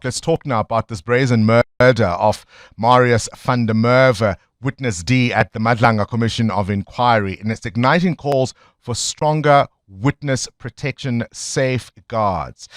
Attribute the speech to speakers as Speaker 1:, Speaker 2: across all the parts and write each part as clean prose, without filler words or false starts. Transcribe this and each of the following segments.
Speaker 1: Let's talk now about this brazen murder of Marius Van Der Merwe, Witness D at the Madlanga Commission of Inquiry, and its igniting calls for stronger witness protection safeguards.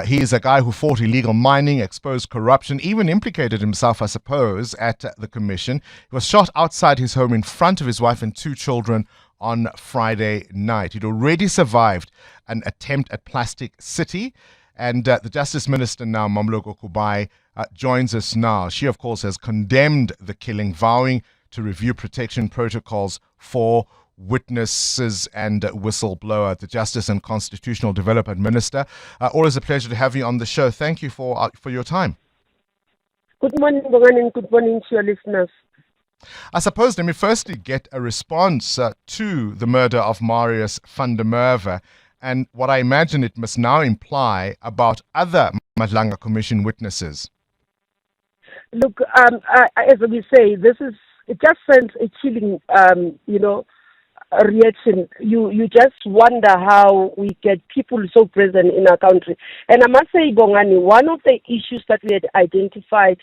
Speaker 1: He is a guy who fought illegal mining, exposed corruption, even implicated himself, I suppose, at the commission. He was shot outside his home in front of his wife and two children on Friday night. He'd already survived an attempt at Plastic City. And the Justice Minister now, Mmamoloko Kubayi, joins us now. She, of course, has condemned the killing, vowing to review protection protocols for witnesses and whistleblower. The Justice and Constitutional Development Minister. Always a pleasure to have you on the show. Thank you for your time.
Speaker 2: Good morning, Bongani, and good morning to your listeners.
Speaker 1: I suppose let me firstly get a response to the murder of Marius Van Der Merwe, and what I imagine it must now imply about other Madlanga Commission witnesses.
Speaker 2: Look, as we say, it just sends a chilling, a reaction. You just wonder how we get people so present in our country. And I must say, Bongani, one of the issues that we had identified,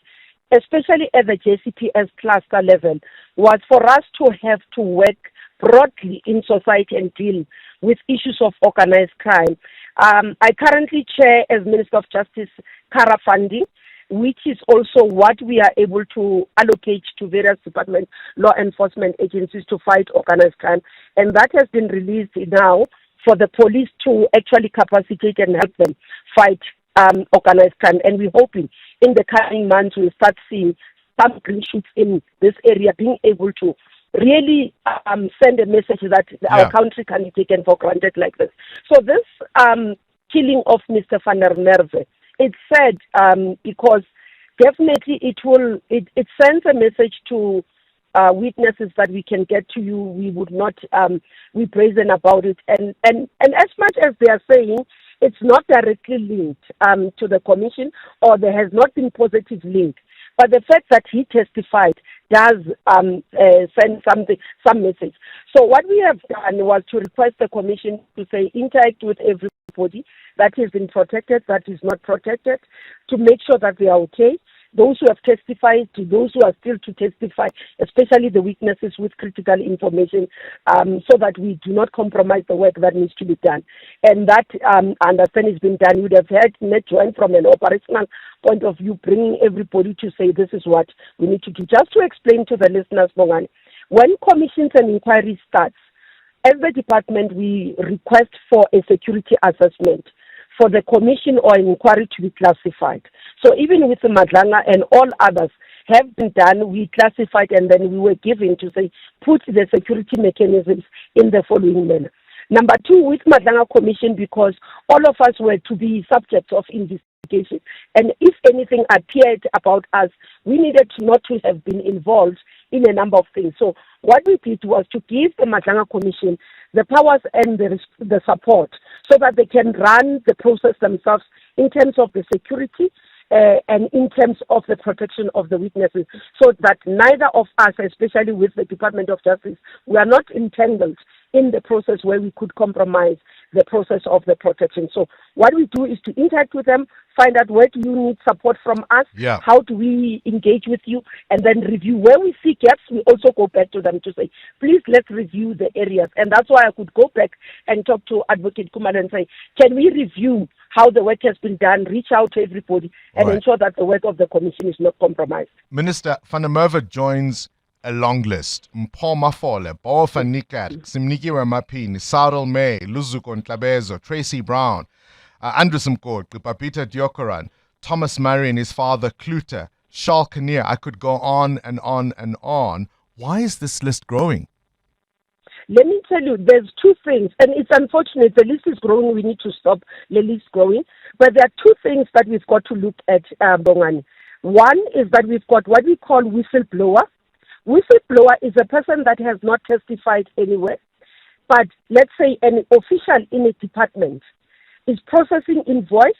Speaker 2: especially at the JCPS cluster level, was for us to have to work broadly in society and deal with issues of organized crime. I currently chair as Minister of Justice CARA funding, which is also what we are able to allocate to various departments, law enforcement agencies to fight organized crime. And that has been released now for the police to actually capacitate and help them fight organized crime. And we're hoping in the coming months we'll start seeing some green shoots in this area, being able to really send a message that our country can be taken for granted like this. So this killing of Mr. Van Der Merwe, it's sad because definitely it sends a message to witnesses that we can get to you. We would not be brazen about it. And as much as they are saying it's not directly linked to the commission, or there has not been positive link, but the fact that he testified does send some message. So what we have done was to request the commission to say interact with everybody that has been protected, that is not protected, to make sure that they are okay. Those who have testified, to those who are still to testify, especially the witnesses with critical information, so that we do not compromise the work that needs to be done. And that, I understand, has been done. You would have heard Net join from an operational point of view, bringing everybody to say this is what we need to do. Just to explain to the listeners, Bongani, when commissions and inquiries starts, as the department, we request for a security assessment for the commission or inquiry to be classified. So even with the Madlanga and all others have been done, we classified and then we were given to say, put the security mechanisms in the following manner. Number two, with Madlanga Commission, because all of us were to be subjects of investigation, and if anything appeared about us, we needed not to have been involved in a number of things. So what we did was to give the Madlanga Commission the powers and the support so that they can run the process themselves in terms of the security and in terms of the protection of the witnesses, so that neither of us, especially with the Department of Justice, we are not entangled in the process where we could compromise the process of the protection. So what we do is to interact with them, find out where do you need support from us, how do we engage with you, and then review. Where we see gaps, we also go back to them to say, please, let's review the areas. And that's why I could go back and talk to Advocate Kumar and say, can we review how the work has been done, reach out to everybody, and ensure that the work of the commission is not compromised.
Speaker 1: Minister, Van Der Merwe joins a long list. Mpho Mafole, Bo van Niekerk, Simnikiwe Mapini, Cyril May, Luzuko Ntlabezo, Tracy Brown, Andrew Mkoti, Papita Diokoran, Thomas Murray and his father Kluter, Charles Kinnear. I could go on and on and on. Why is this list growing?
Speaker 2: Let me tell you, there's two things, and it's unfortunate. The list is growing. We need to stop the list growing. But there are two things that we've got to look at, Bongani. One is that we've got what we call whistleblower. Whistleblower is a person that has not testified anywhere, but let's say an official in a department is processing invoice,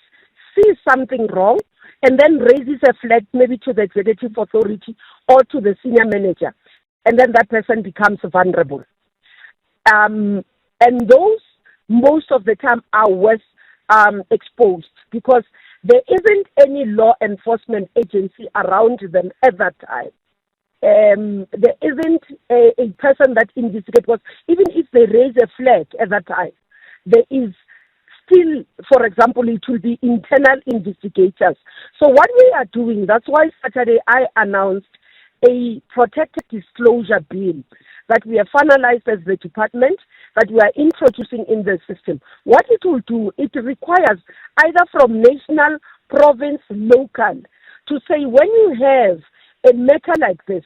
Speaker 2: sees something wrong, and then raises a flag maybe to the executive authority or to the senior manager, and then that person becomes vulnerable. And those, most of the time, are worse exposed because There isn't any law enforcement agency around them at that time. There isn't a person that investigates, because even if they raise a flag at that time, there is still, for example, it will be internal investigators. So what we are doing, that's why Saturday I announced a protected disclosure bill that we have finalized as the department, that we are introducing in the system. What it will do, it requires either from national, province, local, to say when you have a matter like this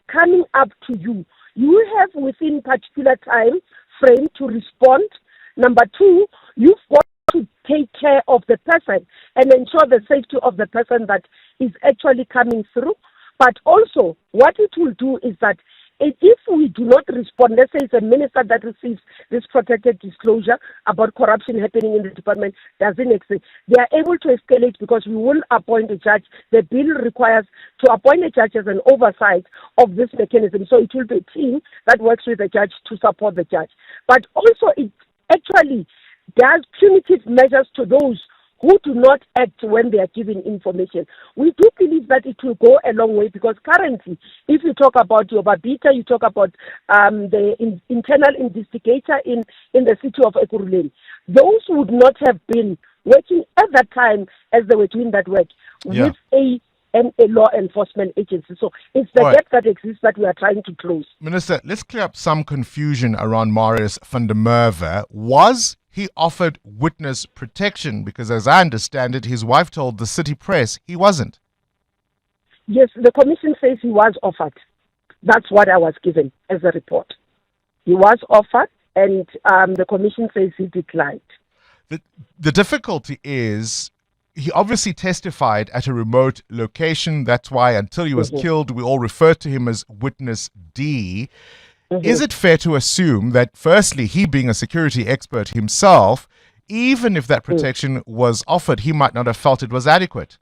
Speaker 2: coming up to you, you have within particular time frame to respond. Number two, you've got to take care of the person and ensure the safety of the person that is actually coming through. But also, what it will do is that if we do not respond, let's say it's a minister that receives this protected disclosure about corruption happening in the department, doesn't exist, they are able to escalate because we will appoint a judge. The bill requires to appoint a judge as an oversight of this mechanism. So it will be a team that works with the judge to support the judge. But also it actually does punitive measures to those who do not act when they are given information. We do believe that it will go a long way, because currently, if you talk about your Babita, you talk about the internal investigator in the city of Ekurhuleni, those would not have been working at that time as they were doing that work with a law enforcement agency. So it's the gap that exists that we are trying to close.
Speaker 1: Minister, let's clear up some confusion around Marius Van Der Merwe. Was he offered witness protection? Because as I understand it, his wife told the city press he wasn't.
Speaker 2: Yes, the commission says he was offered. That's what I was given as a report. He was offered, and the commission says he declined.
Speaker 1: The difficulty is he obviously testified at a remote location. That's why until he was killed, we all referred to him as Witness D. Is it fair to assume that, firstly, he being a security expert himself, even if that protection was offered, he might not have felt it was adequate?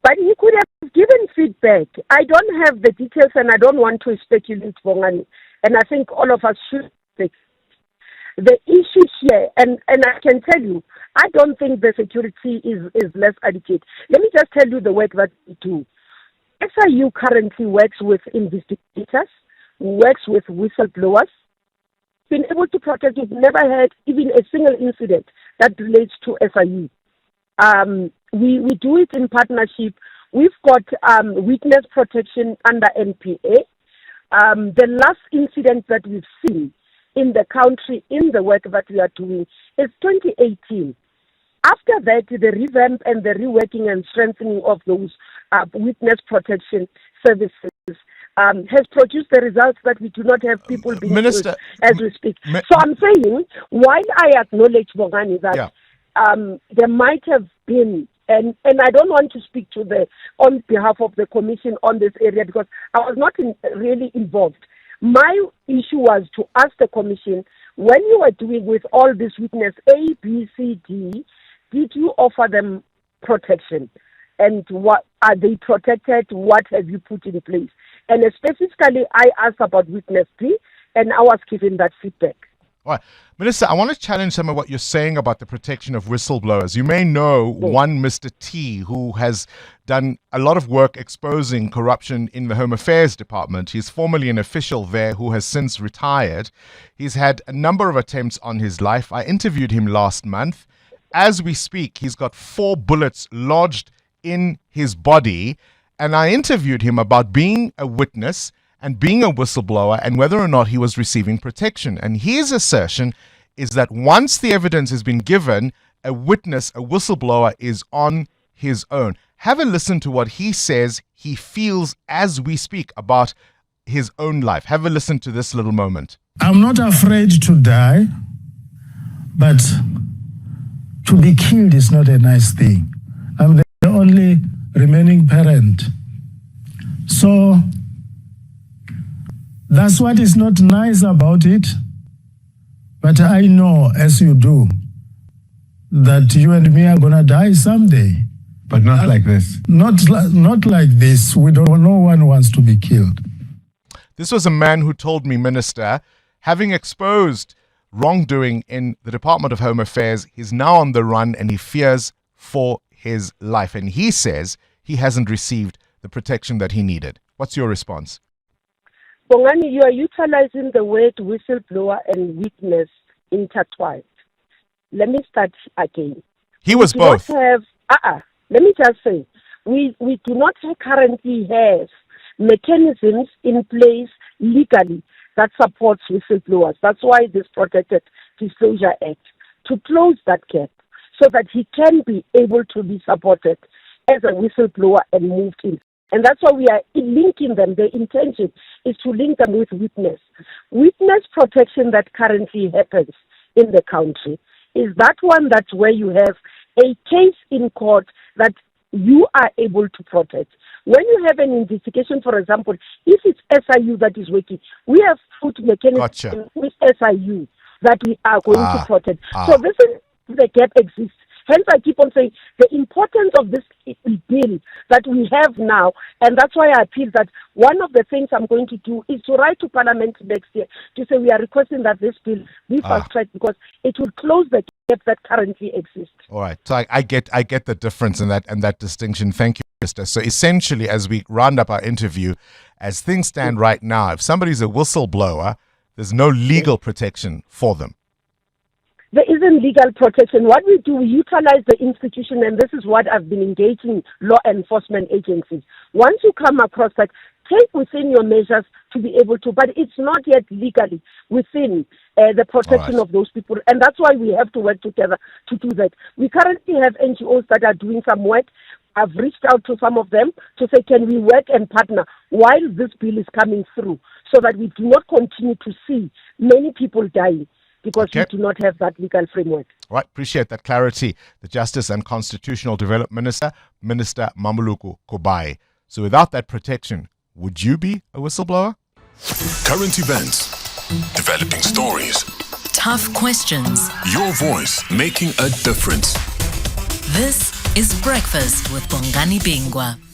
Speaker 2: But he could have given feedback. I don't have the details and I don't want to speculate, Bongani. And I think all of us should think. The issue here, and I can tell you, I don't think the security is less adequate. Let me just tell you the work that we do. SIU currently works with investigators, works with whistleblowers, been able to protect. We've never had even a single incident that relates to SIU. We do it in partnership. We've got witness protection under NPA. The last incident that we've seen in the country in the work that we are doing is 2018. After that, the revamp and the reworking and strengthening of those witness protection services has produced the results that we do not have people being killed as we speak. So I'm saying, while I acknowledge, Bongani, that there might have been, and I don't want to speak on behalf of the commission on this area because I was not really involved. My issue was to ask the commission, when you were doing with all this witness A, B, C, D, did you offer them protection? And what are they protected? What have you put in place? And specifically, I asked about witness D, and I was given that feedback.
Speaker 1: All right. Minister, I want to challenge some of what you're saying about the protection of whistleblowers. You may know one Mr. T, who has done a lot of work exposing corruption in the Home Affairs Department. He's formerly an official there who has since retired. He's had a number of attempts on his life. I interviewed him last month. As we speak, he's got 4 bullets lodged in his body. And I interviewed him about being a witness and being a whistleblower and whether or not he was receiving protection. And his assertion is that once the evidence has been given, a witness, a whistleblower, is on his own. Have a listen to what he says he feels as we speak about his own life. Have a listen to this little moment.
Speaker 3: I'm not afraid to die, but to be killed is not a nice thing. I'm the only remaining parent. So that's what is not nice about it. But I know, as you do, that you and me are going to die someday.
Speaker 4: But not like this.
Speaker 3: Not like this. No one wants to be killed.
Speaker 1: This was a man who told me, Minister, having exposed wrongdoing in the Department of Home Affairs, he's now on the run and he fears for his life. And he says he hasn't received the protection that he needed. What's your response?
Speaker 2: Bongani, you are utilizing the word whistleblower and witness intertwined. Let me start again.
Speaker 1: He was both.
Speaker 2: Let me just say, we do not currently have mechanisms in place legally that supports whistleblowers. That's why this Protected Disclosure Act, to close that gap so that he can be able to be supported as a whistleblower and moved in. And that's why we are linking them. The intention is to link them with witness. Witness protection that currently happens in the country is that one that's where you have a case in court that you are able to protect. When you have an investigation, for example, if it's SIU that is working, we have put mechanisms with SIU that we are going to protect. So this is the gap exists. Hence, I keep on saying the importance of this bill that we have now, and that's why I appeal that one of the things I'm going to do is to write to Parliament next year to say we are requesting that this bill be fast-tracked because it will close the gap that currently exists.
Speaker 1: All right. So I get the difference in that distinction. Thank you, Krista. So essentially, as we round up our interview, as things stand right now, if somebody's a whistleblower, there's no legal protection for them.
Speaker 2: There isn't legal protection. What we do, we utilize the institution, and this is what I've been engaging law enforcement agencies. Once you come across that, take within your measures to be able to, but it's not yet legally within the protection of those people. And that's why we have to work together to do that. We currently have NGOs that are doing some work. I've reached out to some of them to say, can we work and partner while this bill is coming through so that we do not continue to see many people dying because we do not have that legal framework.
Speaker 1: Right, appreciate that clarity. The Justice and Constitutional Development Minister, Minister Mmamoloko Kubayi. So without that protection, would you be a whistleblower?
Speaker 4: Current events, developing stories,
Speaker 5: tough questions,
Speaker 4: your voice making a difference.
Speaker 5: This is Breakfast with Bongani Bingwa.